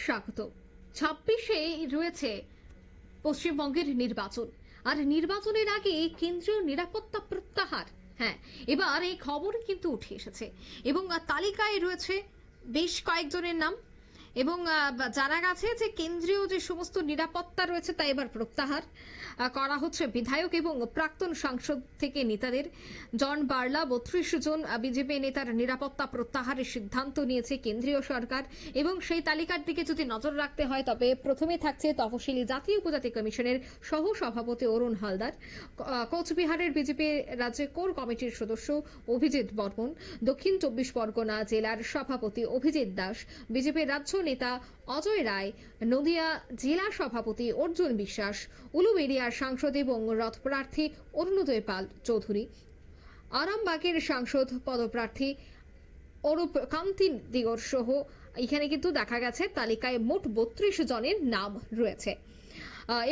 স্বাগত। 26-এ রয়েছে পশ্চিমবঙ্গের নির্বাচন, আর নির্বাচনের আগে কেন্দ্রীয় নিরাপত্তা প্রত্যাহার। হ্যাঁ, এবার এই খবরই কিন্তু উঠে এসেছে এবং তালিকায় রয়েছে বেশ কয়েকজনের নাম এবং জানা গেছে যে কেন্দ্রীয় যে সমস্ত নিরাপত্তা রয়েছে তা এবার প্রত্যাহার করা হচ্ছে বিধায়ক এবং প্রাক্তন সাংসদ থেকে নেতাদের। জন বার্লা 32 জন বিজেপি নেতার নিরাপত্তা প্রত্যাহারের সিদ্ধান্ত নিয়েছে কেন্দ্রীয় সরকার এবং সেই তালিকার দিকে যদি নজর রাখতে হয় তবে প্রথমে থাকছে তফসিলি জাতি উপজাতি কমিশনের সহ সভাপতি অরুণ হালদার, কোচবিহারের বিজেপি রাজ্য কোর কমিটির সদস্য অভিজিৎ বর্মন, দক্ষিণ 24 পরগনা জেলার সভাপতি অভিজিৎ দাস, বিজেপির রাজ্য নেতা অজয় রায়, নদিয়া জেলা সভাপতি অর্জুন বিশ্বাস, উলুবেড়িয়ার সাংসদ এবং রথপ্রার্থী অরুণোদয় পাল চৌধুরী, আরামবাগের সাংসদ পদপ্রার্থী অরূপ কান্তি দিগর সহ এখানে কিন্তু দেখা গেছে তালিকায় মোট 32 জনের নাম রয়েছে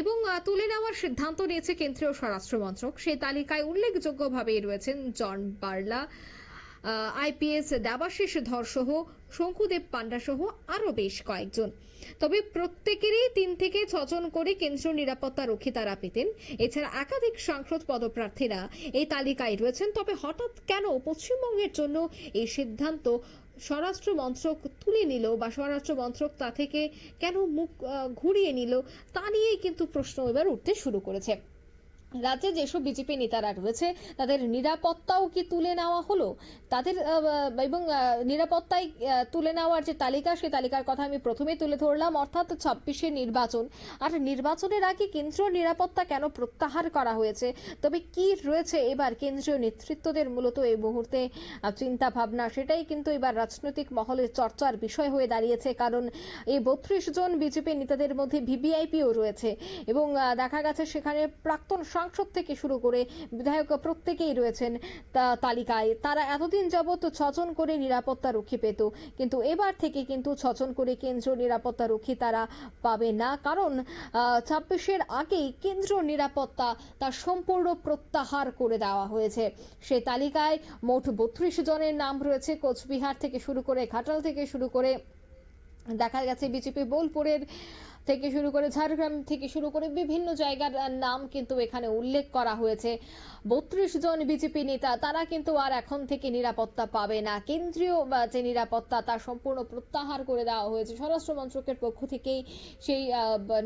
এবং তুলে নেওয়ার সিদ্ধান্ত নিয়েছে কেন্দ্রীয় স্বরাষ্ট্র মন্ত্রক। সেই তালিকায় উল্লেখযোগ্যভাবে রয়েছেন জন বার্লা, আইপিএস দেবাশিস ধর সহ শঙ্কুদেব পান্ডা সহ আরো বেশ কয়েকজন। তবে প্রত্যেকেরই 3 থেকে 6 জন করে কেন্দ্রীয় নিরাপত্তা রক্ষী তারা পেতেন। এছাড়া একাধিক সাংসদ পদপ্রার্থীরা এই তালিকায় রয়েছেন। তবে হঠাৎ কেন পশ্চিমবঙ্গের জন্য এই সিদ্ধান্ত স্বরাষ্ট্র মন্ত্রক তুলে নিল বা স্বরাষ্ট্র মন্ত্রক তা থেকে কেন মুখ ঘুরিয়ে নিল তা নিয়েই কিন্তু প্রশ্ন এবার উঠতে শুরু করেছে। রাজ্যে যেসব বিজেপি নেতারা রয়েছে তাদের নিরাপত্তাও কি তুলে নেওয়া হলো, তাদের এবং নিরাপত্তায় তুলে নেওয়ার যে তালিকা সেই তালিকার কথা আমি প্রথমেই তুলে ধরলাম, অর্থাৎ 26-এ নির্বাচন, আর নির্বাচনের আগে কেন্দ্রীয় নিরাপত্তা কেন প্রত্যাহার করা হয়েছে, তবে কি রয়েছে এবার কেন্দ্রীয় নেতৃত্বদের মূলত এই মুহূর্তে চিন্তা ভাবনা, সেটাই কিন্তু এবার রাজনৈতিক মহলে চর্চার বিষয় হয়ে দাঁড়িয়েছে। কারণ এই 32 জন বিজেপি নেতাদের মধ্যে ভিভিআইপিও রয়েছে এবং দেখা গেছে সেখানে প্রাক্তন সাংসদ থেকে শুরু করে বিধায়ক প্রত্যেকেই রয়েছেন তালিকায়। তারা এতদিন যাবত 6 জন করে নিরাপত্তা রক্ষী পেত, কিন্তু এবার থেকে কিন্তু 6 জন করে কেন্দ্রীয় নিরাপত্তা রক্ষী তারা পাবে না, কারণ 26-এর আগেই কেন্দ্রীয় নিরাপত্তা তা সম্পূর্ণ প্রত্যাহার করে দেওয়া হয়েছে। সেই তালিকায় মোট 32 জনের নাম রয়েছে। কোচবিহার থেকে শুরু করে ঘাটাল থেকে শুরু করে দেখা গেছে বিজেপি বোলপুরের থেকে শুরু করে ঝাড়গ্রাম থেকে শুরু করে বিভিন্ন জায়গার নাম কিন্তু এখানে উল্লেখ করা হয়েছে। 32 জন বিজেপি নেতা তারা কিন্তু আর এখন থেকে নিরাপত্তা পাবে না। কেন্দ্রীয় যে নিরাপত্তা তা সম্পূর্ণ প্রত্যাহার করে দেওয়া হয়েছে স্বরাষ্ট্র মন্ত্রকের পক্ষ থেকেই। সেই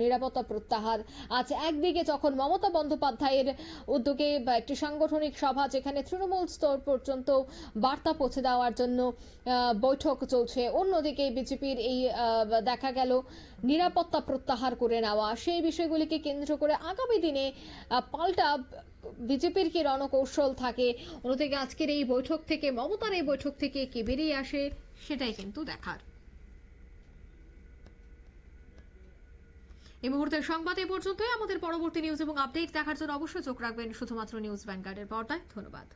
নিরাপত্তা প্রত্যাহার আজ একদিকে যখন মমতা বন্দ্যোপাধ্যায়ের উদ্যোগে একটি সাংগঠনিক সভা যেখানে তৃণমূল স্তর পর্যন্ত বার্তা পৌঁছে দেওয়ার জন্য বৈঠক চলছে, অন্যদিকে বিজেপির এই দেখা গেল নিরাপত্তা প্রত্যাহার করে নেওয়া, সেই বিষয়গুলিকে কেন্দ্র করে আগামী দিনে পাল্টা বিজেপির কি রণকৌশল থাকে, অন্যদিকে আজকের এই বৈঠক থেকে মমতার এই বৈঠক থেকে কি বেরিয়ে আসে সেটাই কিন্তু দেখার। এই মুহূর্তের সংবাদ এ পর্যন্তই। আমাদের পরবর্তী নিউজ এবং আপডেট দেখার জন্য অবশ্যই চোখ রাখবেন শুধুমাত্র নিউজ ভ্যানগার্ডের পর্দায়। ধন্যবাদ।